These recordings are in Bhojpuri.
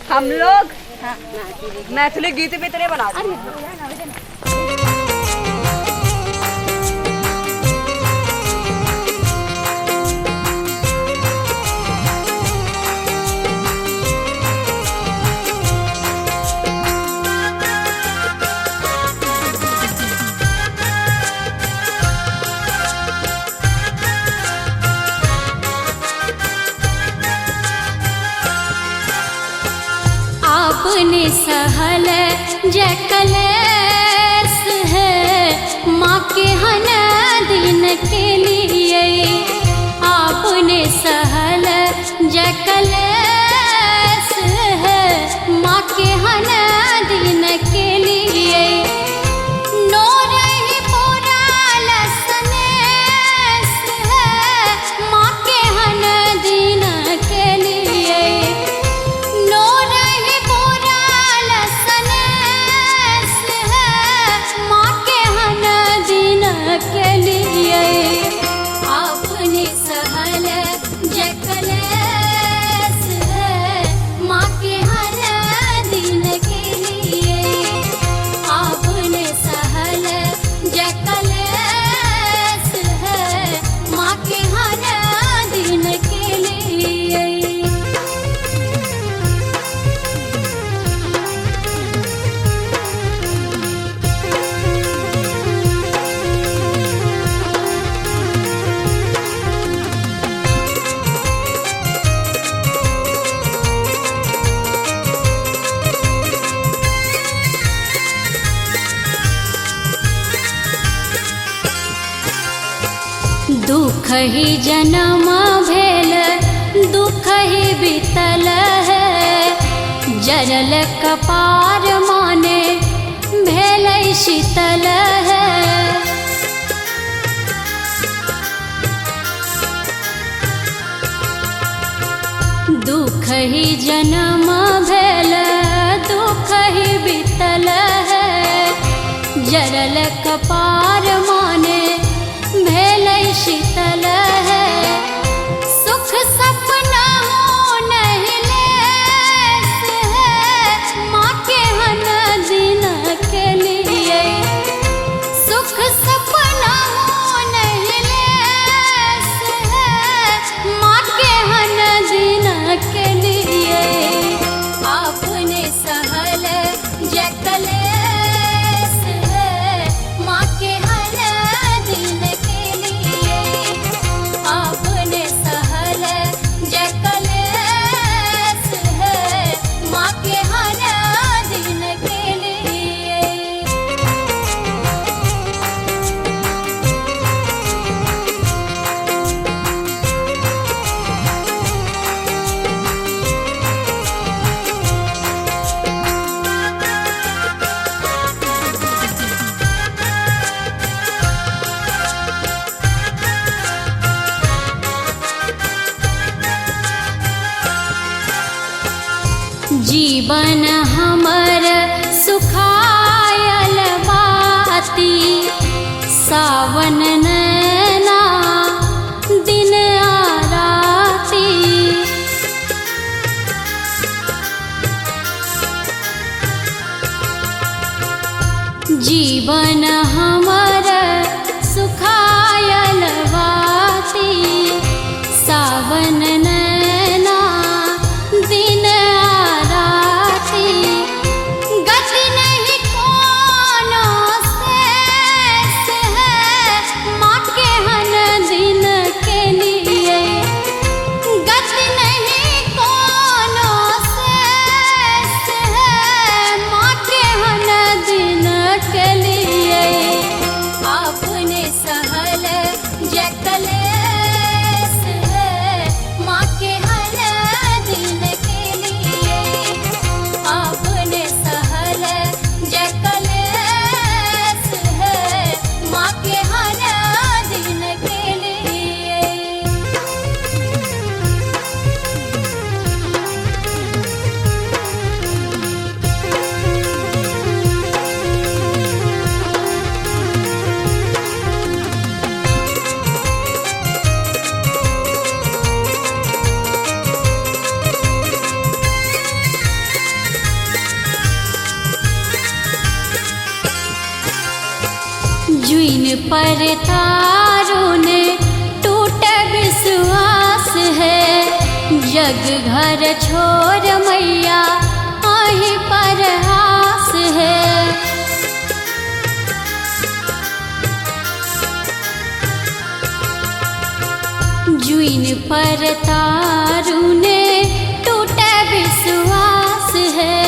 हम लोग मैथिली गीत भी तेरे बना आपने सहल जकलेस है माँ के हन दिन के लिए। आपने सहल जकलेस है माँ के हन दिन के लिए। नो रही पूरा लसनेस है माँ के हन दिन के लिए। नो रही पूरा लसनेस है माँ के हन दिन के लिए। आपने सहल जकलेस है माँ के हन दिन के लिए। आपने सहल जकलेस है माँ के हन दिन के लिए। दुख ही जन्म भेल दुख ही बीतल है। जरल कपार माने भेल शीतल है। दुख ही जन्म भेल दुख ही बीतल है। जरल कपार माने भेल शीतल है। सुख सपना हो नहीं लेस है माँ के हन दिन के लिए। सुख सपना हो नहीं लेस है माँ के हन दिन के लिए। आपने सहल जकलेस है माँ के हन दिन के लिए। आपने सहल जकलेस है माँ के हन दिन के लिए। जीवन हमर सुखायल बाती। सावन नैना दिन आ राती। जीवन हमर सुखायल बाती। सावन नैना दिन आ राती। गति नहीं कोनो शेष है माँ के हन दिन के लिए। गति नहीं कोनो शेष है माँ के हन दिन के लिए। आपने सहल जकलेस है पर तारों ने टूटे विश्वास है, जग घर छोड़ मैया आही पर आस है। जुइन पर तारों ने टूटे विश्वास है,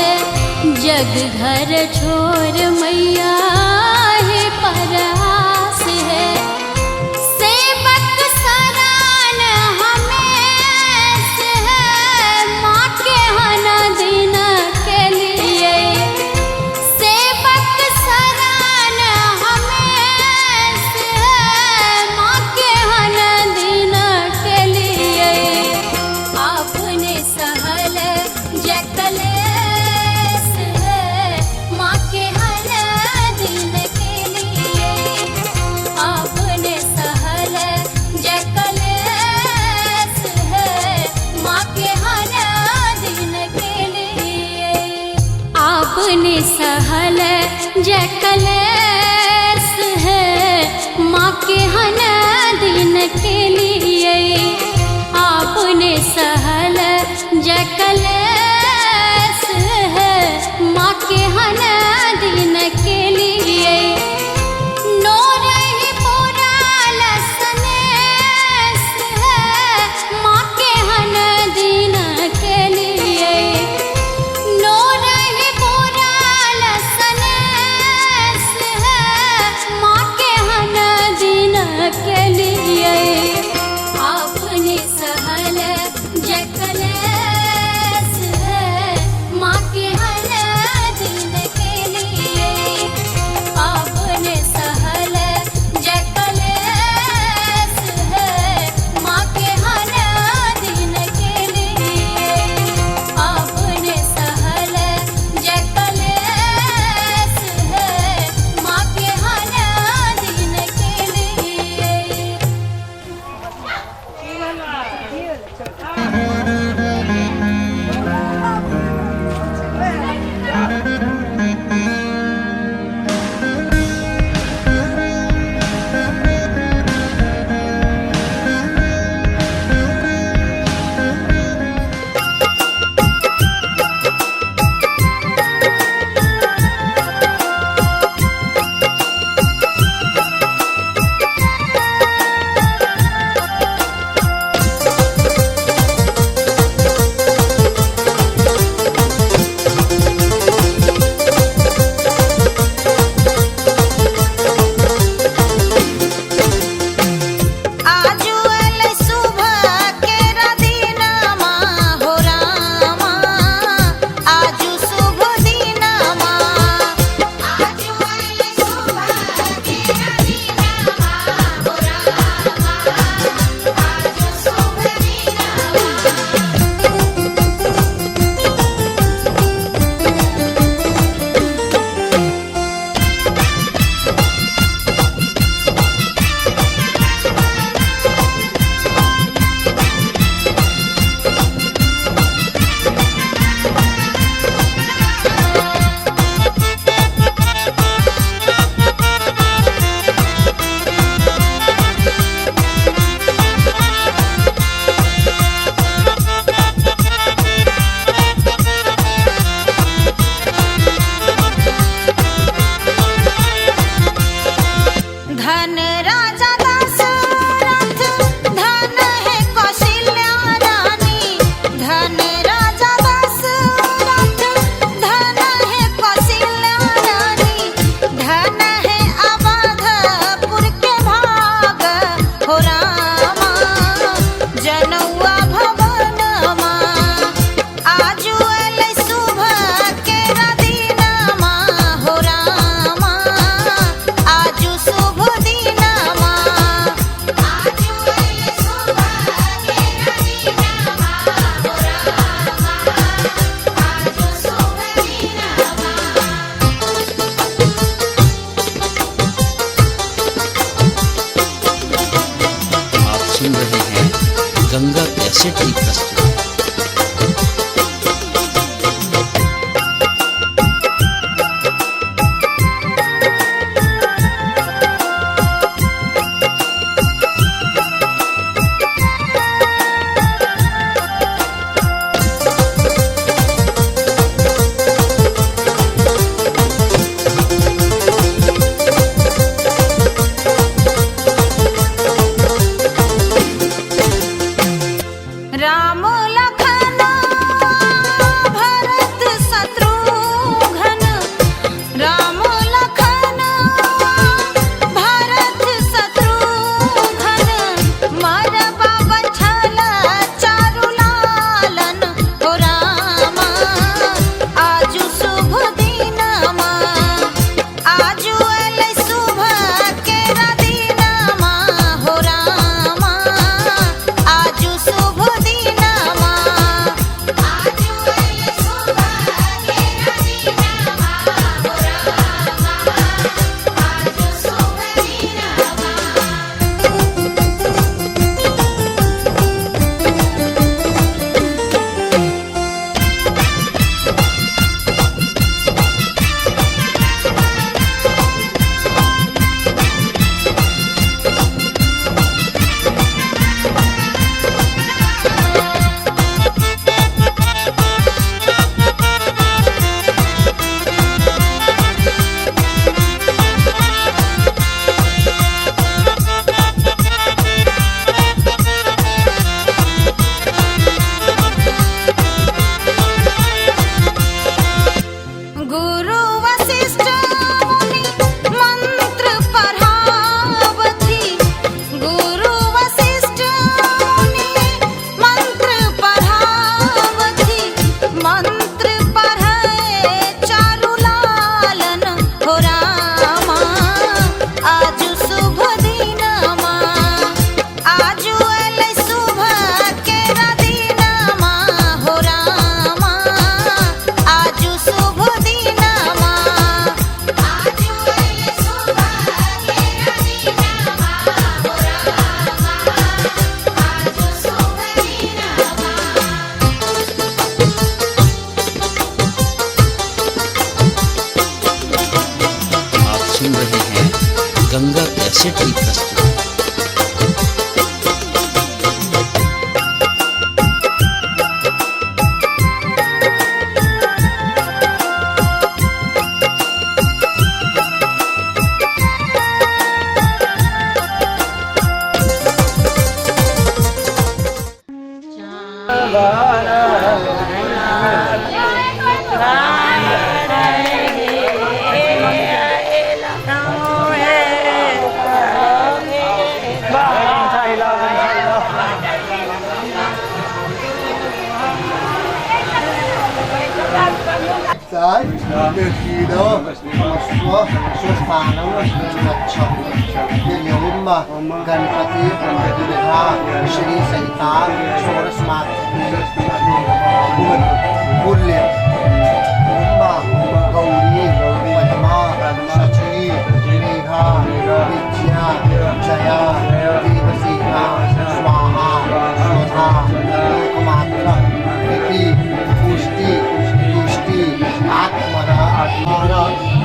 जग घर छोड़ मैया आही पर आस है। सेवक सरान हमेश है, माँ के हन दिन के लिए। सेवक सरान हमेश है, माँ के हन दिन के लिए। आपने सहल जकलेस है, माँ के हर दिन के लिए। आपने सहल जकलेस है, माँ के हर दिन के लिए। आपने सहल जकलेस है, माँ के हन दिन के लिए। आपने सहल जकलेस है, माँ के हन दिन के लिए। नो रही पूरा लसनेस है, माँ के हन दिन के लिए। नो रही पूरा लसनेस है, माँ के हन दिन के लिए। आपने सहल जकलेस है, माँ के हर दिन के लिए। आपने सहल जकलेस है, माँ के हर दिन के लिए। आपने सहल जकलेस है, माँ के हर दिन के लिए। धन राजा दशरथ, धन है कौशल्या रानी। धन राजा दशरथ, धन है कौशल्या रानी। धन है अवधपुर के भाग हो रामा, जनौआ भवनमा। आजू अलै सुबह के रदीनमा हो रामा, आजू शुभ दिनमा। आजू अलै सुबह के रदीनमा हो रामा, आजू शुभ दिनमा। आप सुन रहे हैं गंगा कैसेट की प्रस्तुति। राम लखन भरत शत्रुघ्न, राम लखन भरत शत्रुघ्न, मरबा बछल चारु लालन हो रामा। आजु शुभ दिनमा, आजु अलै शुभ केरा दिनमा हो रामा। आजु शुभ दिनमा, आजु अलै शुभ केरा दिनमा हो रामा। आजु शुभ दिनमा। गुरु वशिष्ठ मुनि मंत्र पढ़ावथि, गुरु वशिष्ठ मुनि मंत्र पढ़ावथि, मंत्र पढ़े चारु लालन हो रामा। आजु शुभ दिनमा, आजु अलै शुभ केरा दिनमा हो रामा। आजु शुभ दिनमा, आजु अलै शुभ केरा दिनमा हो रामा। आजु शुभ दिनमा। आप सुन रहे हैं गंगा कैसेट की प्रस्तुति। गणपति दुर्गा श्री सहिता मूल्य उमा गौरी पद्मा शची मेघा विद्या जया देवसेना स्वाहा स्वधा लोकमात्र इति पुष्टि तुष्टि आत्मना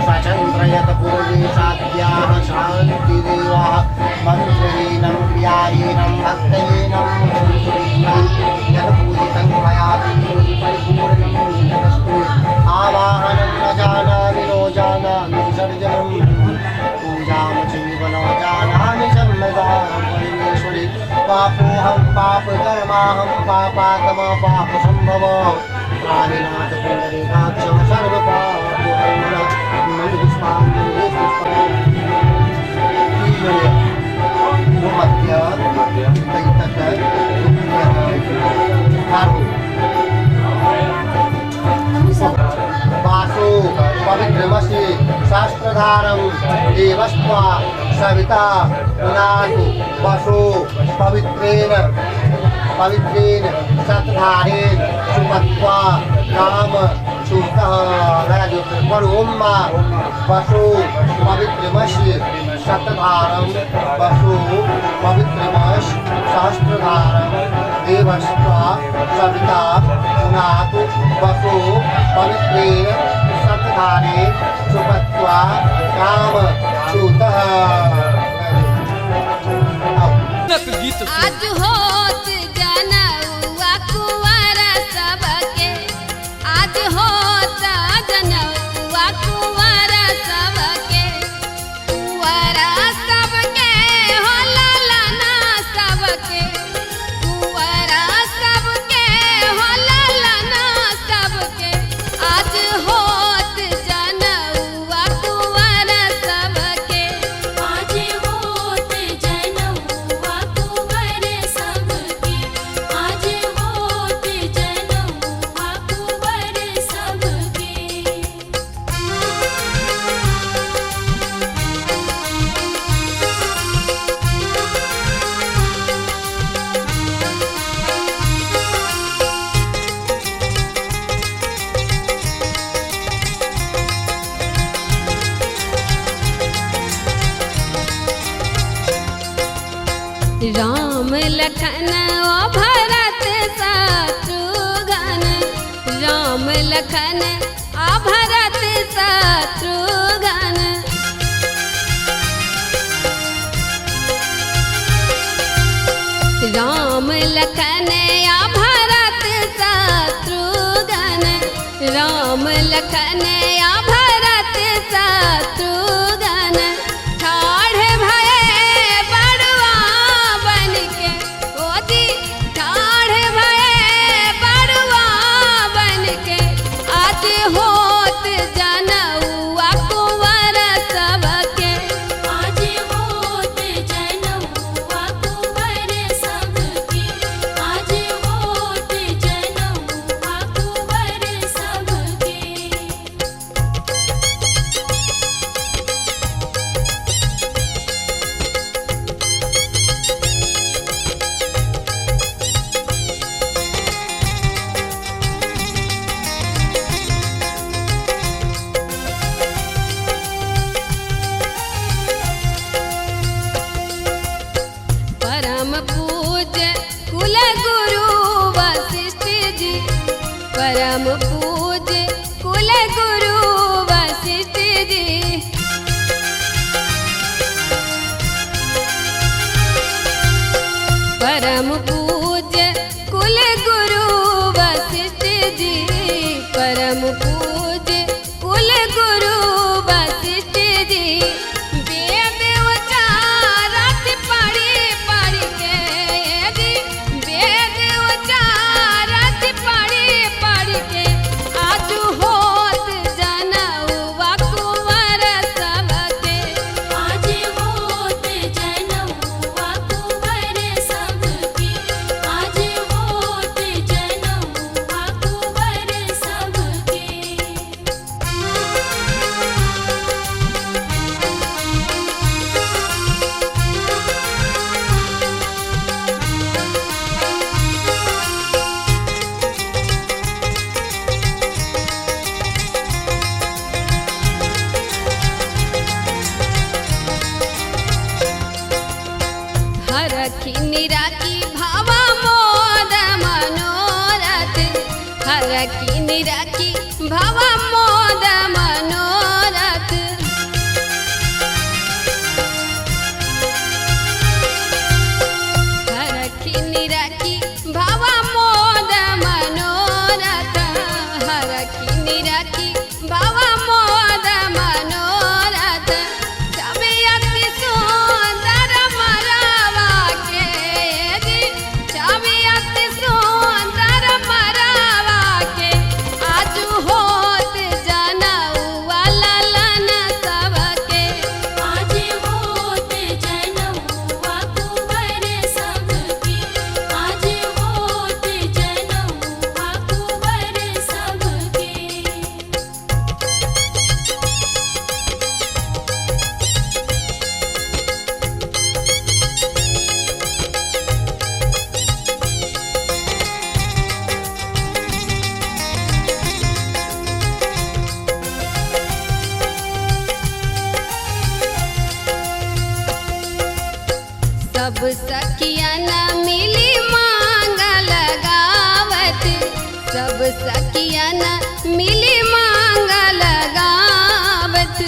स्वचंद्रयत पूर्णे साध्याः शान्तिदेवा मंत्रहीनं क्रियाहीनं भक्तहीनं यत्पूजितं मया परिपूर्णं तदस्तु। आवाहनं न जानामि नो जानामि विसर्जनं पूजां चैव न जानामि सम्यगा परमेश्वरि। पापोऽहं पापकर्माहं पापात्मा पापसम्भवः प्राणिनाथ पुण्डरीकाक्षं सर्वपापोहरणं मन्दिष्पाण्डे वासो पवित्रमसि शास्त्रधारं देवस्त्वा सविता पुनातु वसो पवित्रेण सतधारेण सुपत्वा काम छूतः वरुम्मा वसो पवित्रमसि शतधारं वसो पवित्रमसि शास्त्रधारं देवस्त्वा सविता पुनातु वसो पवित्रेण सतधारेण सुपत्वा काम छूतः। आज होत जनौआ कुंवारा सबके, आज होत जनौआ कुंवारा सबके, कुंवारा सबके हो ललना सबके, कुंवारा सब लखन ओ भरत शत्रुघ्न राम लखन आ भरत शत्रुघ्न राम लखन आ भरत शत्रुघ्न राम लखन आ भरत शत्रुघ्न ठाढ़ भये बड़ुआ बनके ओ जी ठाढ़ भये बड़ुआ बनके आज होत जनउआ कुंवर सबके आज होत जनउआ कुंवर सबके आज होत जनउआ कुंवर सबके परम पूज्य कुल गुरु वशिष्ठ जी परम पूज्य कुल गुरु वशिष्ठ जी परम पूज्य कुल गुरु वशिष्ठ जी परम पूज्य कुल गुरु वशिष्ठ जी वेद उचारत पढ़ी पढ़ के जी वेद उचारत पढ़ी पढ़ के आज होत जनउआ कुंवर सबके आज होत जनउआ कुंवर सबके आज होत जनउआ कुंवर सबके हरखी निराकी भावा मोद मनोरथ हरखी निराकी भावा मोद मनोरथ हरखी निराकी भावा मोद मनोरथ हरखी निराकी भावा मोद मनोरथ छवि अति सुंदर मरवा के जी छवि अति सुंदर मरवा के आज होत जनउआ ललन सबके आज होत जनउआ कुंवर सबके आज होत जनउआ कुंवर सबके सब सखियन मिली मांगल गावत सब सखियन मिली मांगल गावत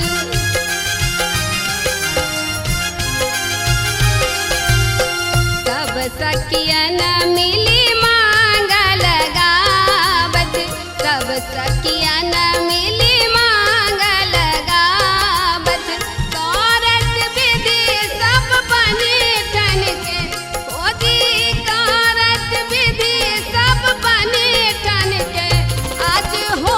सब सखियन मिली मांगल गावत सब सखियन मिली मांगल गावत कारत विधि सब बनी ठन के ओ जी कारत विधि सब बनी ठन के आज हो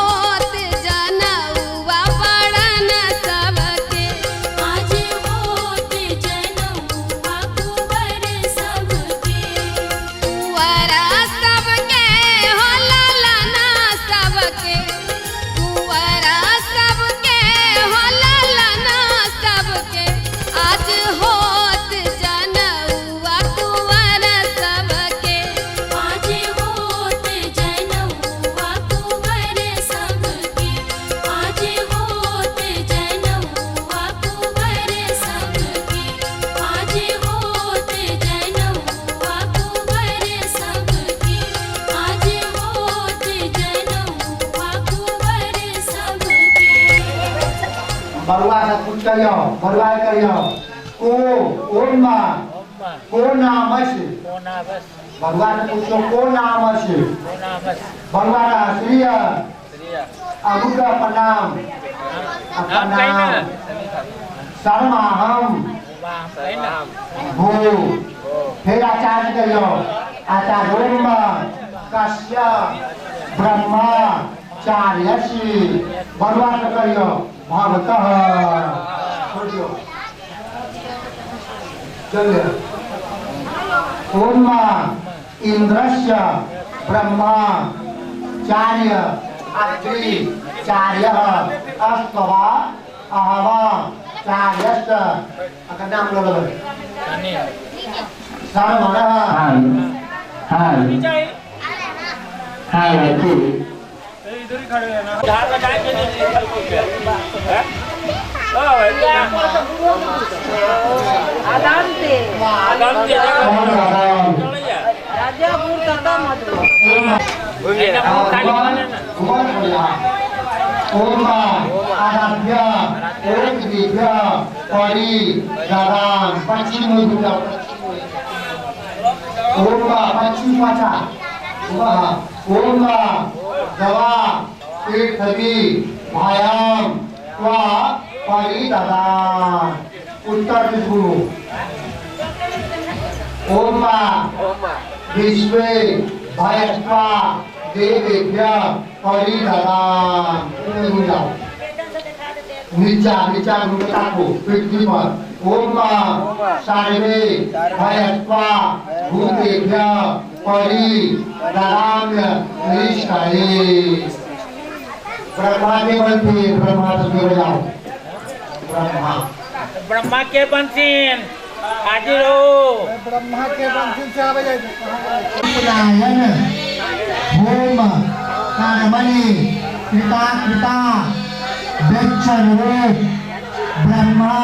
बरुआ का कुछ करियो बरुआ करियो को ओमा को नामस बरुआ का कुछ को नामस बरुआ का श्रीय अबू का प्रणाम शर्मा हम भू फिर आचार्य करियो आचार्य कश्य ब्रह्माचार्यसि बरुआ का करियो भगवतः चलिए ओम इंद्रस्य ब्रह्माचार्य अत्रिचार्य अस्तवा अहवा चार्यस्त अगर नाम लो सर्वणः हाय लड़की आदाम से राजापुर तथा मधुर ओम आराध्य ओम दिव्य परि दादान पश्चिम मुद्रा ओम पश्चिम वाचा ओम दवा तीर्थवी भायाम त्वा परि दादान उत्तर दिशु ओम विश्वे भयस्वा देवेभ्य परिदान नीचा गुरुता को पृथ्वी पर ओम सर्वे भयस्वा भूतेभ्य परिदान निष्ठाये ब्रह्मा के बंसी ब्रह्मा से जाओ ब्रह्मा के बंसीन हाजिर हो ब्रह्मा के बंसी से आवे जाए नारायण होम कारमणि कृता दक्षिण रूप ब्रह्मा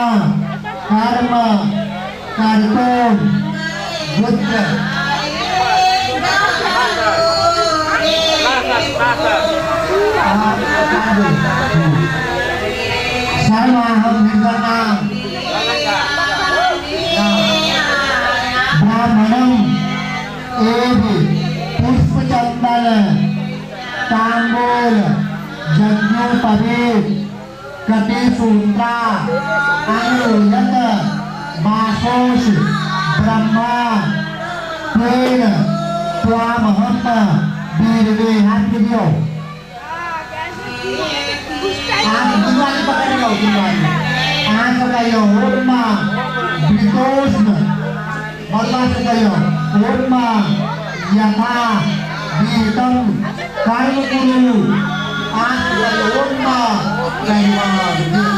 कर्म कर्तो बुद्ध सर्वाहम निर्गणाम ब्राह्मणम एवं पुष्पचंदन तांबूल यज्ञोपवीत कटिसूत्रा अनुयत बासोष ब्रह्मा तेन त्वामहम वीरवे हाथ दियो आंख दुआन पकड़ लो दुआन आंख लगायो ओम वितोष्ण बलवान लगायो ओम यथा वीतम कर्म गुरु आंख लगायो ओम कैवान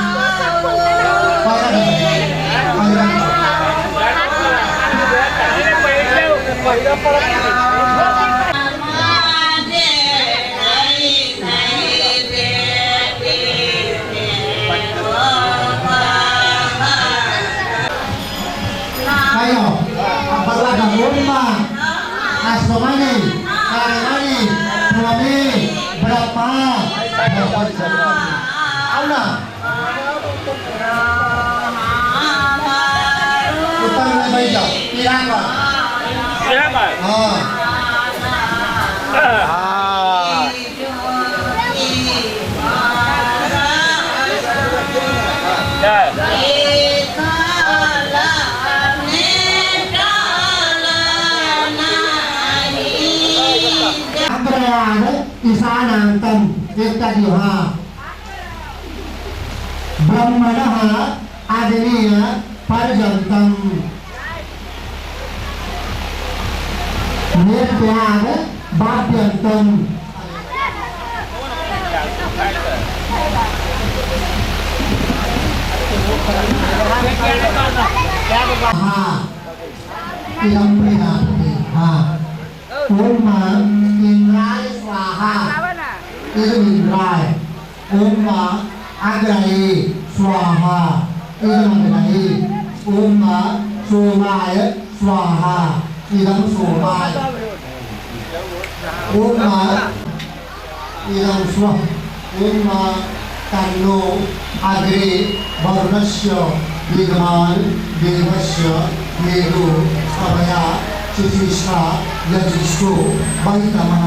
Asmani, Karimani, Purami, Brahma, Auna. Kita mulai baca. Piranga. Piranga. Isanantam Iktadiha Brahmanaha Adaniya Parjantam Nirtyada Bhadyantam Idam Priyati Om Indrai Swaha Indrai Om Agrai Swaha Indrai Om Somaya Swaha Idam Somaya Om Idam Swaha Om Kanno अग्रे वरुणस्य विद्यमान देवस्य मेघो अभया शुचिष्ठा यजिष्ठो वैतमः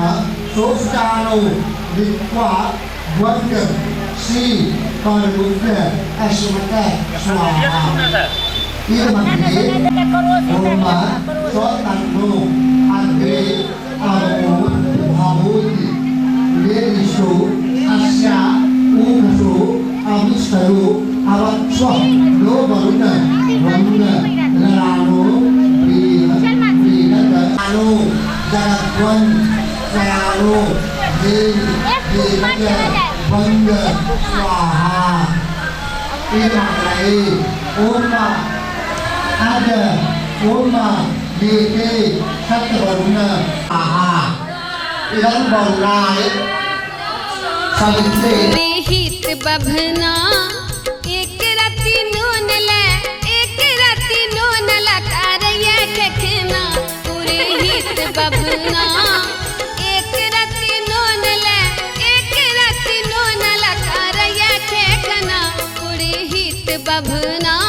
सोष्टानो विक्वा वर्ग श्री कर्मुक्त अश्वत स्वाहा इदमग्रे ओम स्वतन्नो अग्रे अवो भवोति वेदिषो अस्या ऊर्जो अविष्टरो अवत्स्व नो वरुण वरुण नरानो वीरनो जगद्वन सयानो देवज वंग स्वाहा इदमग्रे ओम अद ओम लेके सतवरुण आहा इदं वरुणाय सवित्रे हित बभना एक राती नून ले एक राती नून लकारया खखना पूरे हित बभना एक राती नून ले एक राती नून लकारया खखना पूरे हित बभना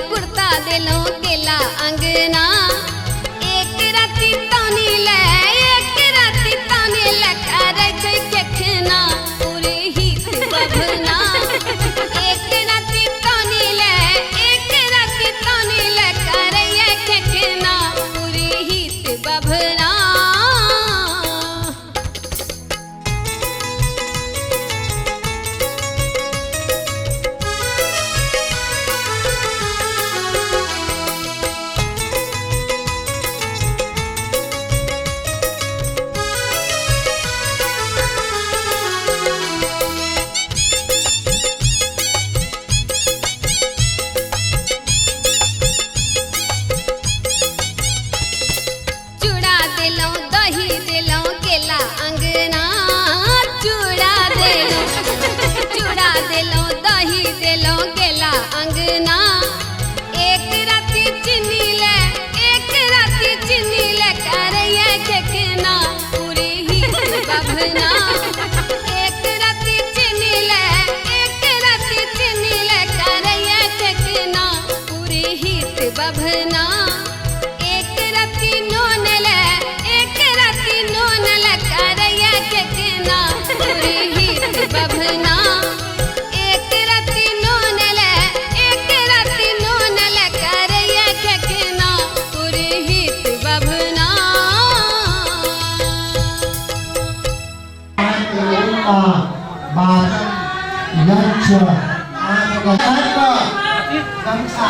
कुर्ता दिलो केला अंगना एक राती तानी ले एक राती तानी ले करे छै केखना पूरे हित बभना एक राती तानी ले एक राती तानी ले करे केखना पूरे हित बभना अंगना एक राती चीनी ले एक राती चीनी ले करैया केखना पूरे हित बभना एक राती चीनी ले एक राती चीनी ले करैया केखना पूरे हित बभना एक राती नून ले एक राती नून ले करैया केखना पूरे हित बभना बास यक्ष आगत संसा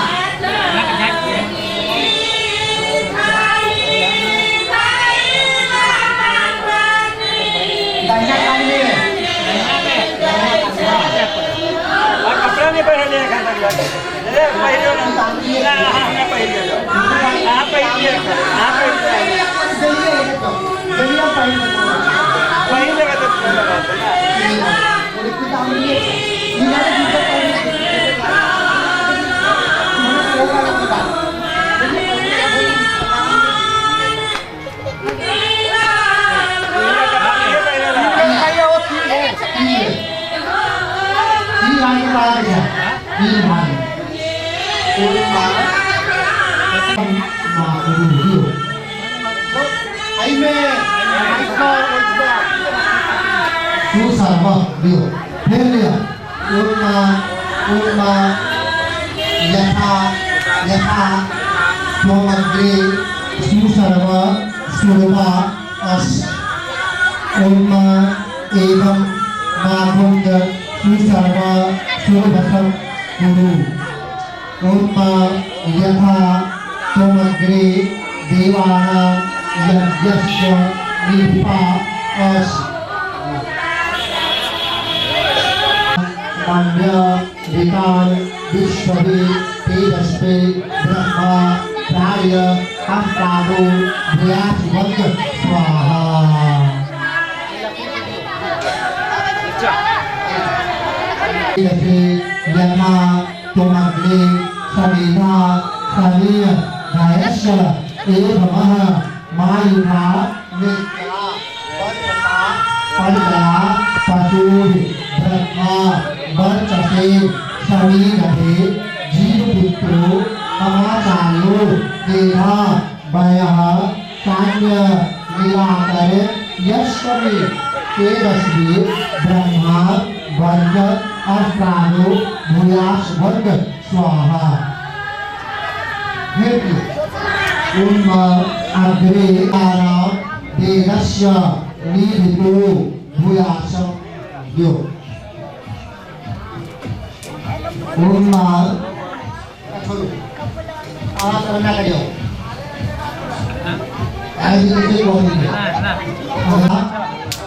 कपड़ा नहीं पहन लिया खाना पहले Kim Hành Ôn Má Mà đủ hiểu ấy mê ấy co ấy co chú sản phẩm biểu thế liền ôn ma yatha Swamagri Susarva Surva As Oma Evam Mahunga Susarva Survatam Guru Oma Yatha Swamagri Devana Yajyasya Nipa As Manya Vikan Vishwavi Tejasve Brahma Raya Amprado Bhyasvanga Swaha Tejasve Yama Tomagre Samina Samiya Gayasya Evamaha Mayuha Nikya Panjala Pasuri Brahma Varchase Samigate Jivaputro Amachayo Deha Bayaha Kanya Nilakare Yashkami Tejasvi Brahma Varga Asprano Bhuyas Varga Swaha Heti Umma Agre Ara Devasya Nidhitu Bhuyasam Yo Umma Alat rendah ke dia Alat itu sih kau ini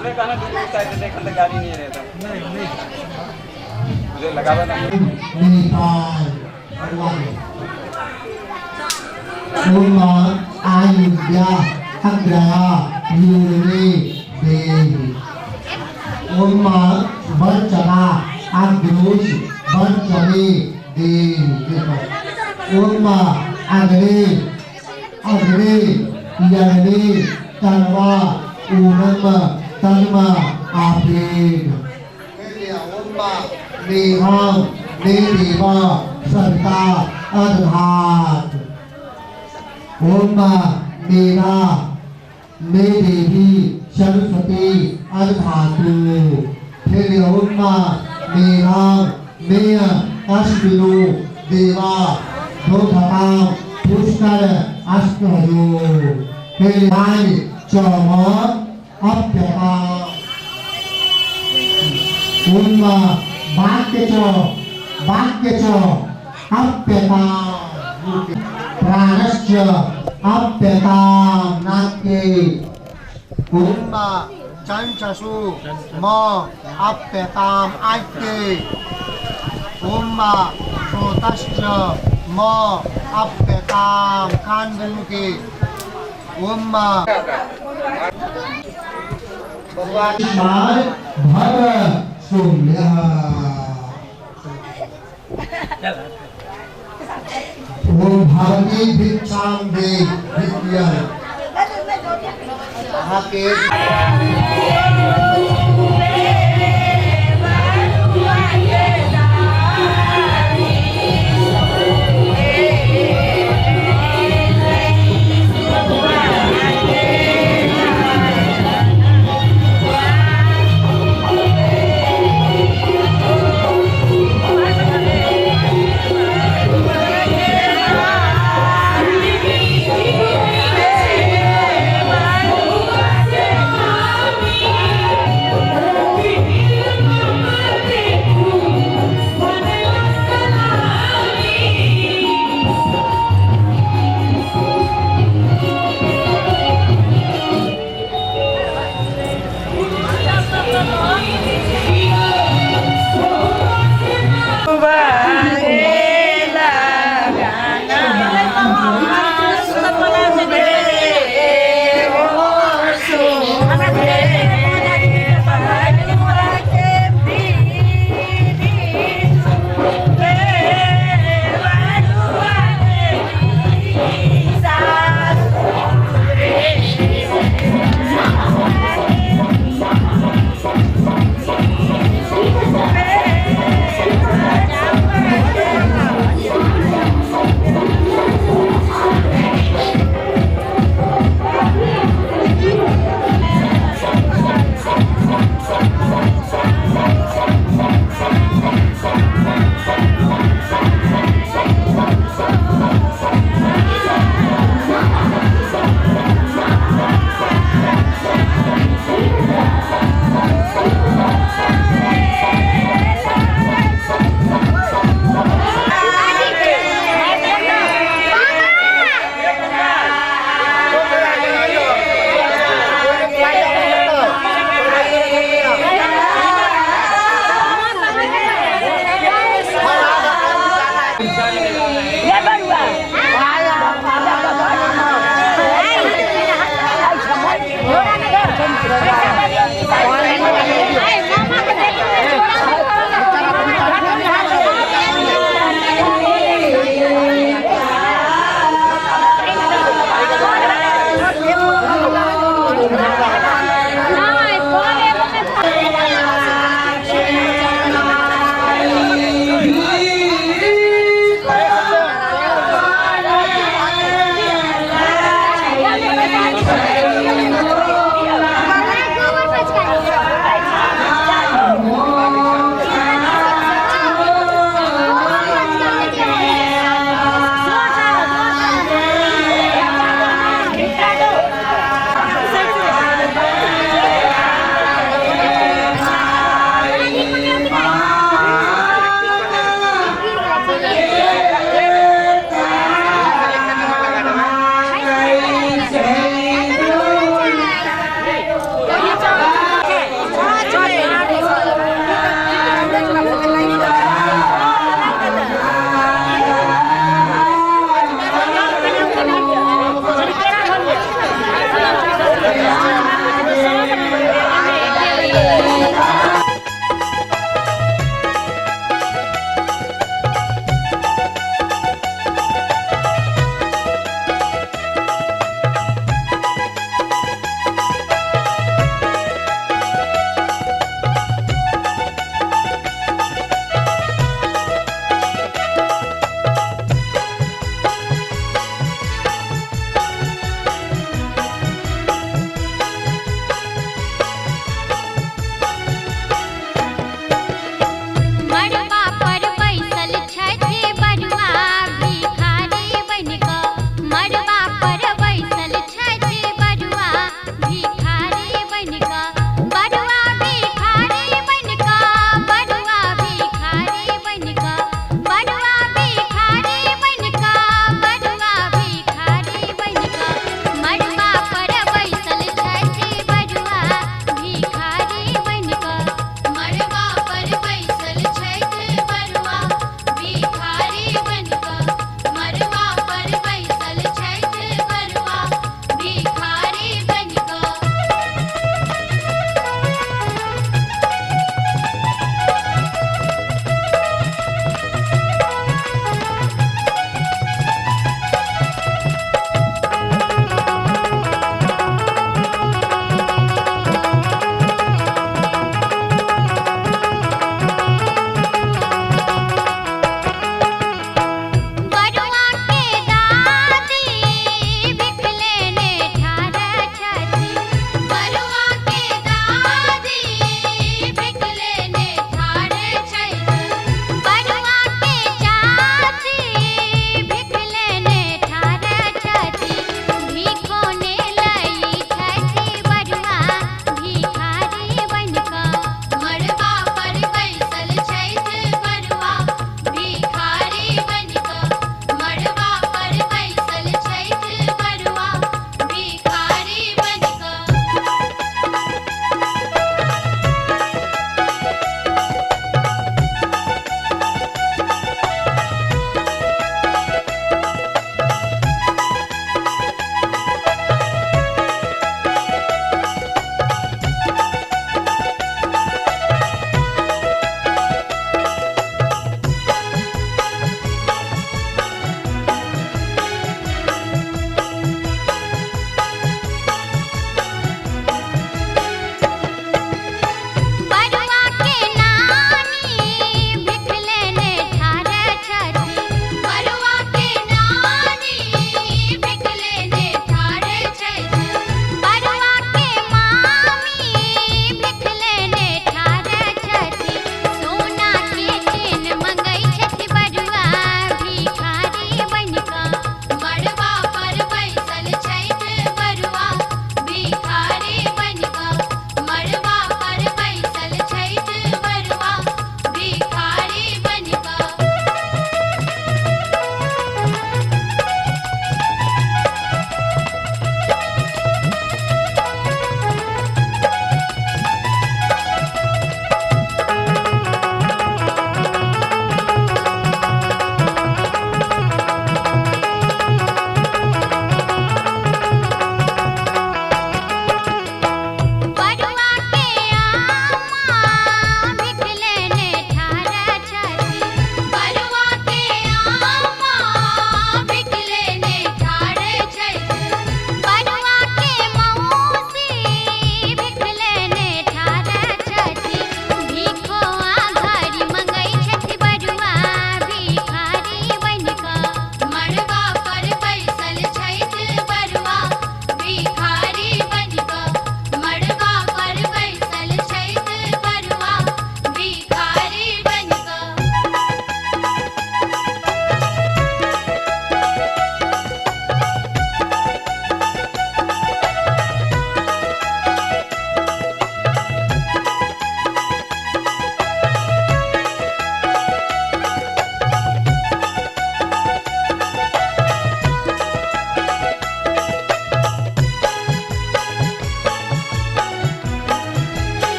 Boleh karena dulu saya dekat gaड़ी नहीं रहता मुझे लगा था Nipal Arwani Umma Ayudhya Agra Yuni Devi Umma Varchana Agrush Varchani Devi Umma Agri Yagni Tanva Unama Tanma Apin Umma Niham Nihiva Sarta Adhat Umma Nira Nidevi Saraswati Adhatu Heli Umma Niram Neya Asvilu Deva Dhotatam Pushkar Askayo Heli Mani Chama Apyata Umma Bhakyacho Apyata Pranasya Apyata Nake Umma Chanchasu Ma Apyatam Ake Umma Sotasya Ma Apyatam Kandanuke Umma Bhagavad Bhava Sumya Om Bhavati Bhiksham De Vidya Hake Hare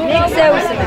mix है उसमें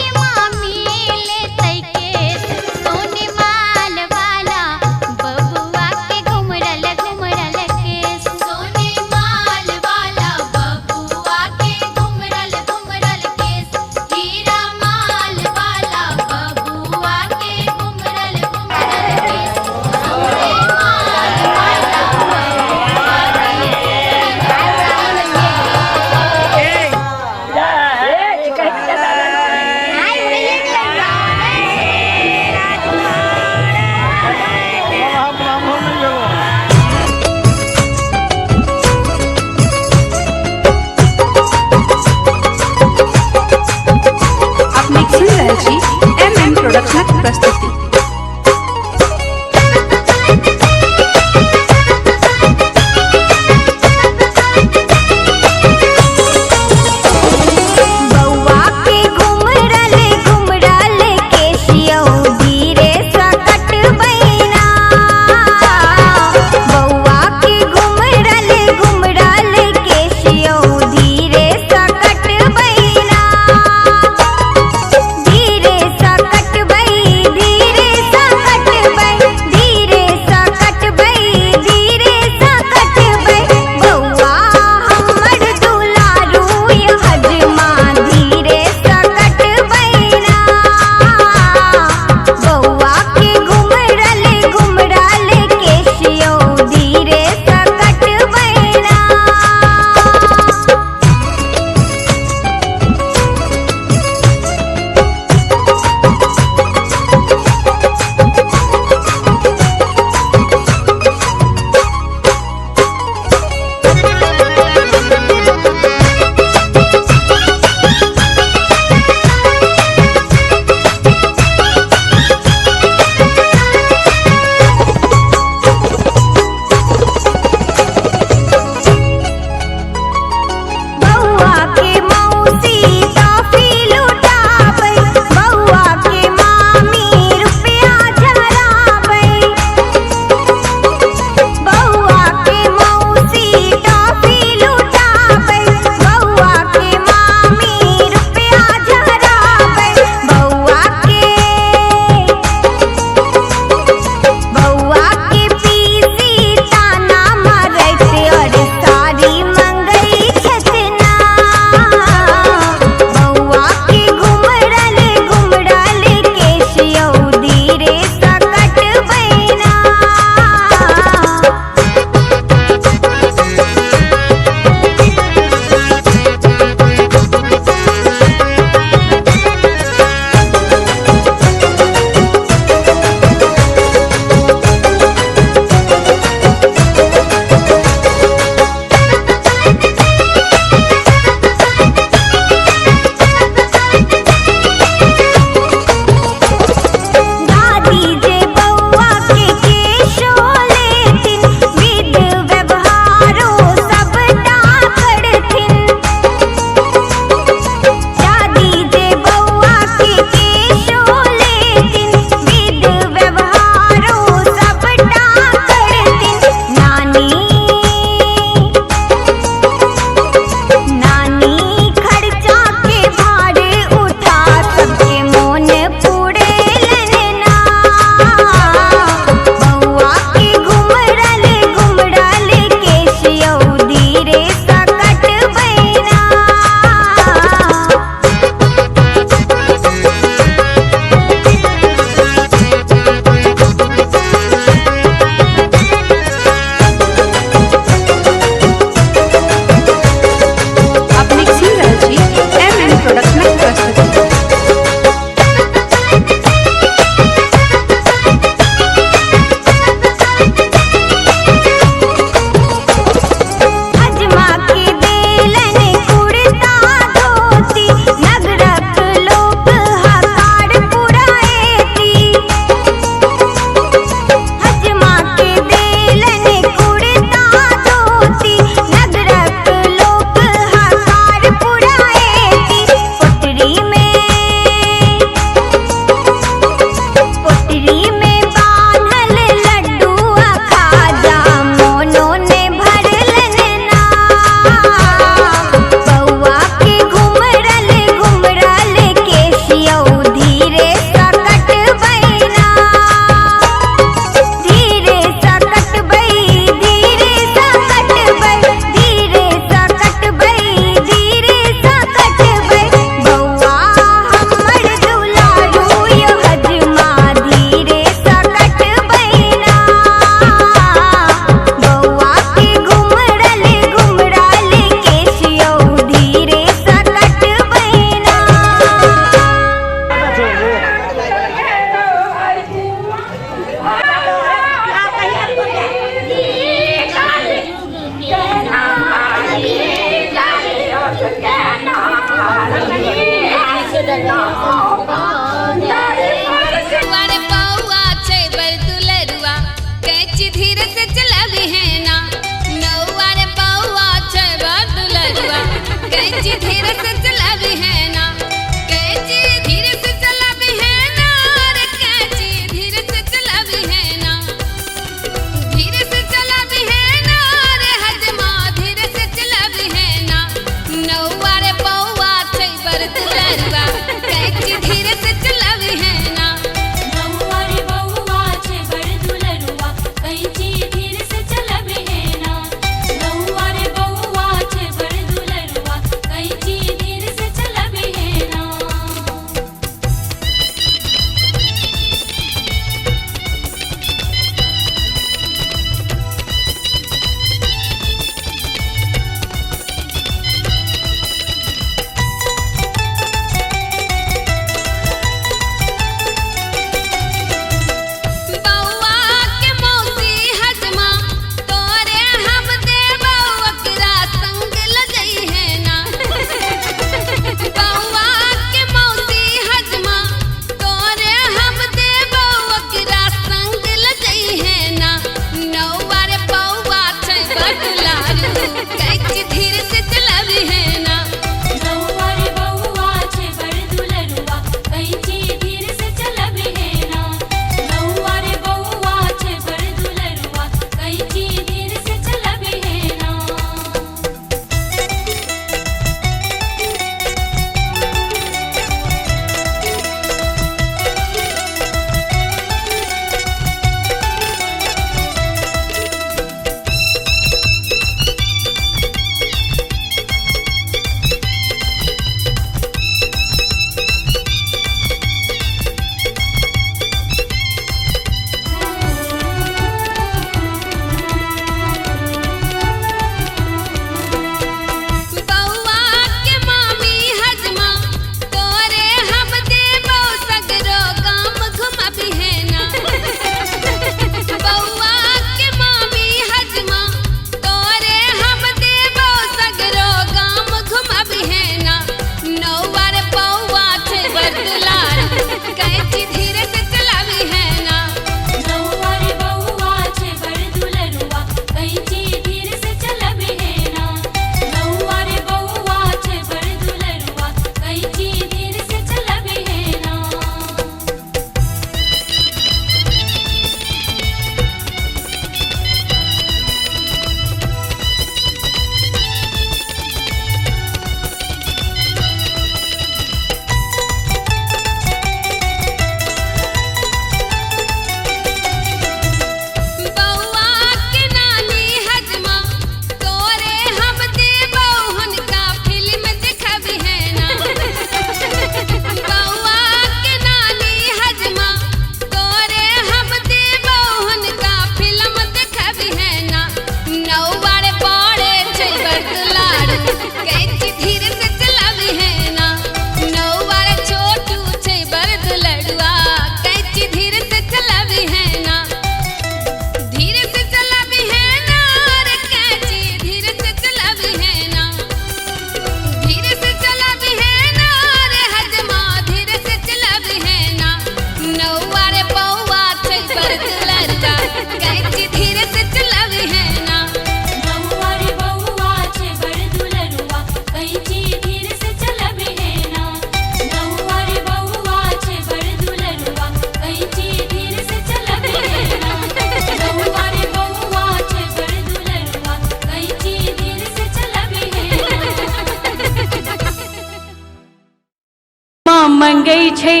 छै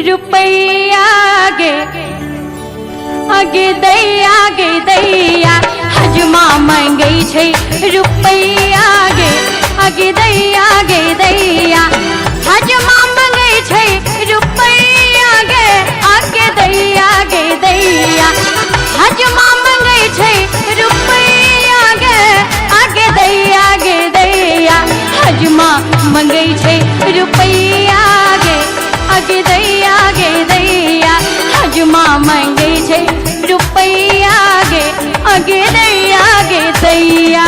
रुपैया गे आगे दैया गे दैया हजमा मांगै छै रुपैया गे आगे दैया गे दैया हजमा मांगै छै रुपैया गे आगे दैया गे दैया हजमा मांगै छै रुपैया गे आगे दैया गे दैया हजमा मांगै छै रुपैया गे आगे दैया गे दैया हजमा मांगै छै रुपैया गे आगे दैया गे दैया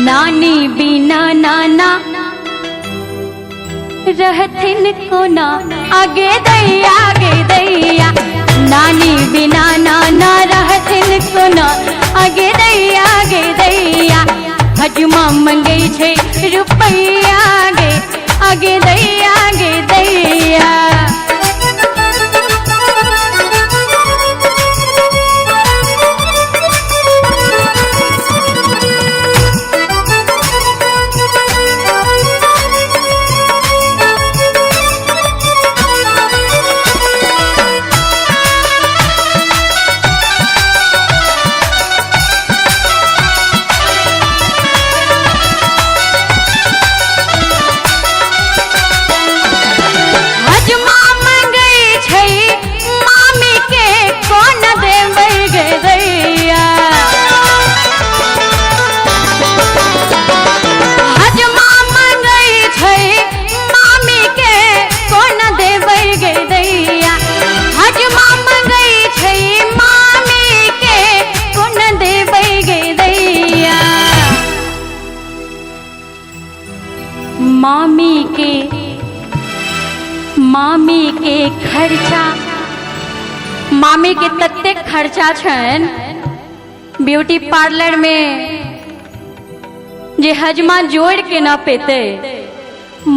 नानी बिना नाना रहथिन कोना आगे दैया गे दैया नानी बिना नाना रहथिन कोना आगे दैया गे दैया हजमा मांगै छै रुपैया गे आगे दैया गे दैया मामी के खर्चा मामी के तत्ते खर्चा छन ब्यूटी पार्लर में जे हजमा जोड़ के ना पेते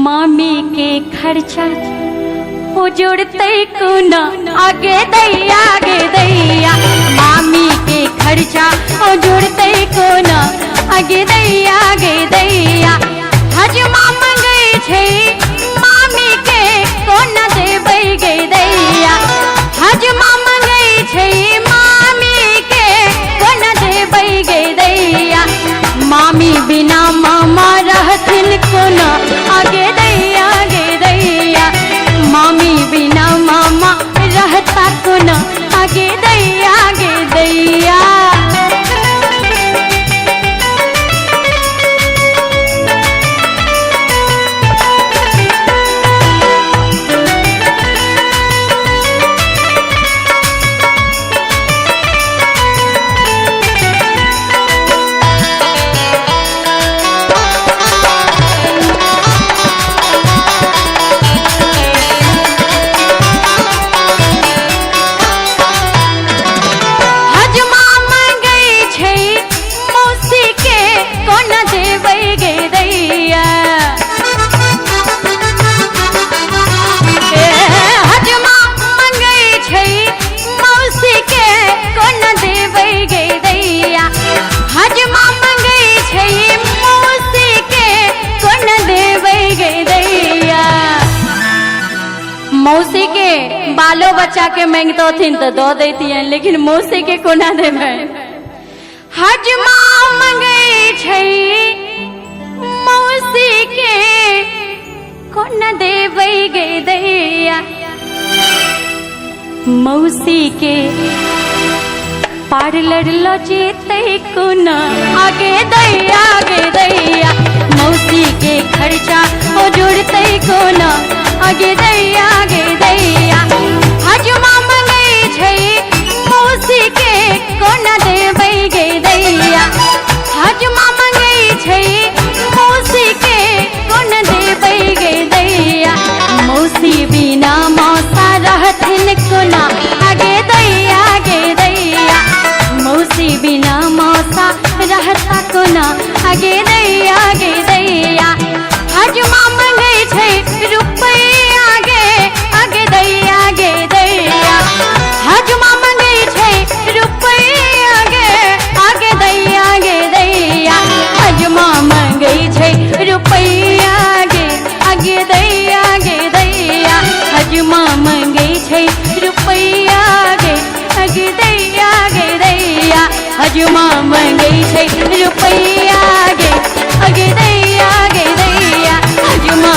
मामी के खर्चा वो जोड़ते कोना आगे दैया गे दैया मामी के खर्चा वो जोड़ते कोना आगे दैया गे दैया हजमा मांगै छै मामी के कोना देबै गे दैया हजमा मांगै छै मामी के कोना देबै गे दैया मामी बिना मामा रहथिन कोना आगे दैया गे दैया मामी बिना मामा रहता कोना आगे दैया गे दैया मौसी के बालो बच्चा के मांगतोथिन तो दो देती लेकिन मौसी के कोना देवे हजमा मंगै छै मौसी के कोन देबै गे दैया मौसी के पार्लर लो जेतै कोना आगे दैया मौसी के खर्चा ओ जोड़तै कोना आगे दैया हजमा मंगै छै मौसी के कोना देबै गे दैया हजमा मंगै छै मौसी के कोन देबै गे दैया मौसी बिना मौसा रहथिन कोना आगे दैया मौसी बिना मौसा रहता कोना आगे दैया हजमा मंगै छै रुपैया आगे दैया हजमा मंगै छै रुपैया आगे दैया हजमा मंगै छै रुपैया आगे दैया हजमा मंगै छै रुपैया आगे दैया हजमा मंगै छै रुपैया आगे दैया हजमा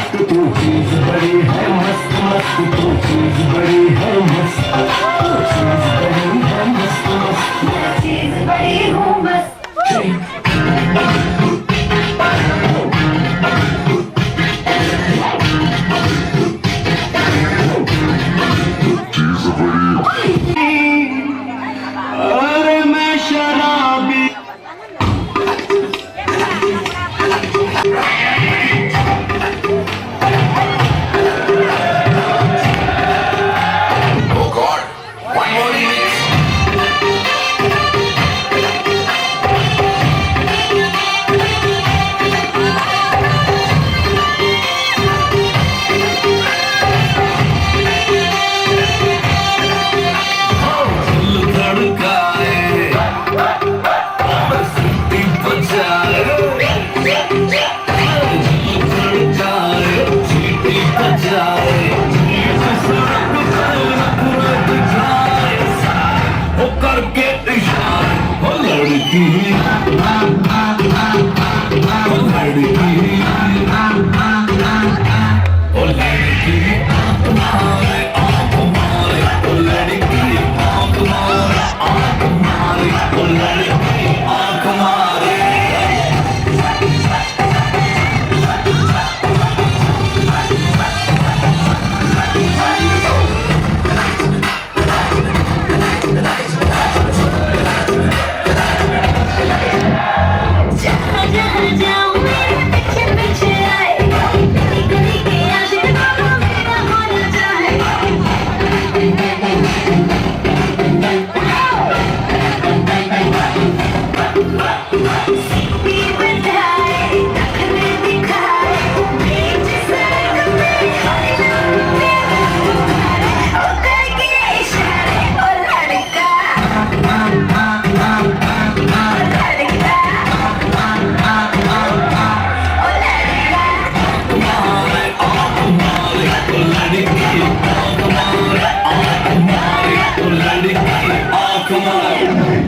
मस्त तू चीज बड़ी है मस्त मस्त तू चीज बड़ी है मस्त तू चीज बड़ी है मस्त मस्त मैं चीज बड़ी हूँ मस्त अरे मैं शराबी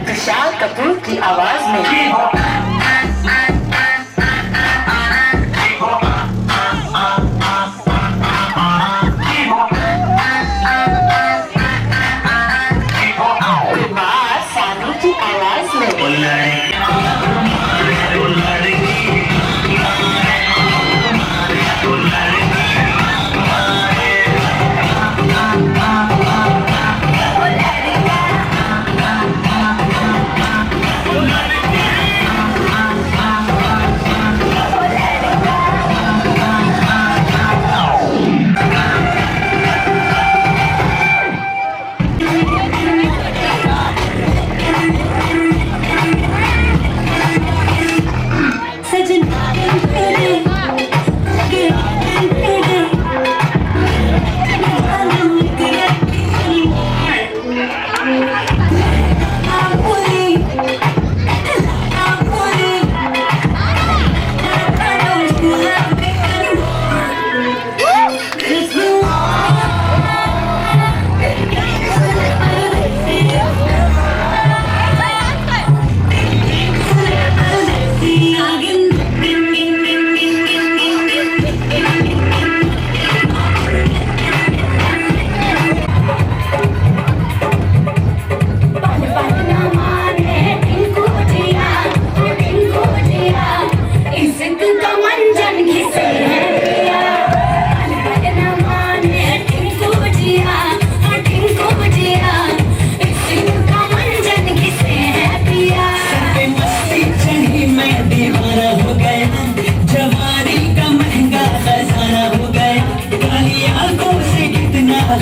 विशाल कपूर की आवाज में सानू की आवाज में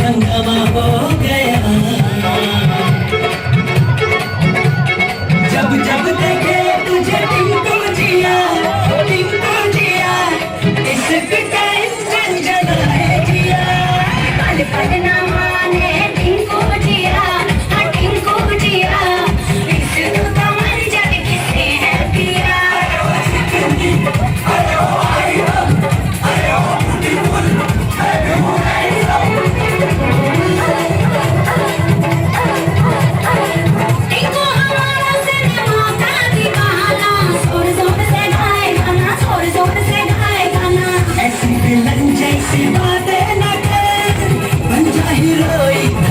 हंगामा हो गया जब जब देखे तुझे टिंकू जिया इस ऐसी बातें न कर बन जा हीरोइन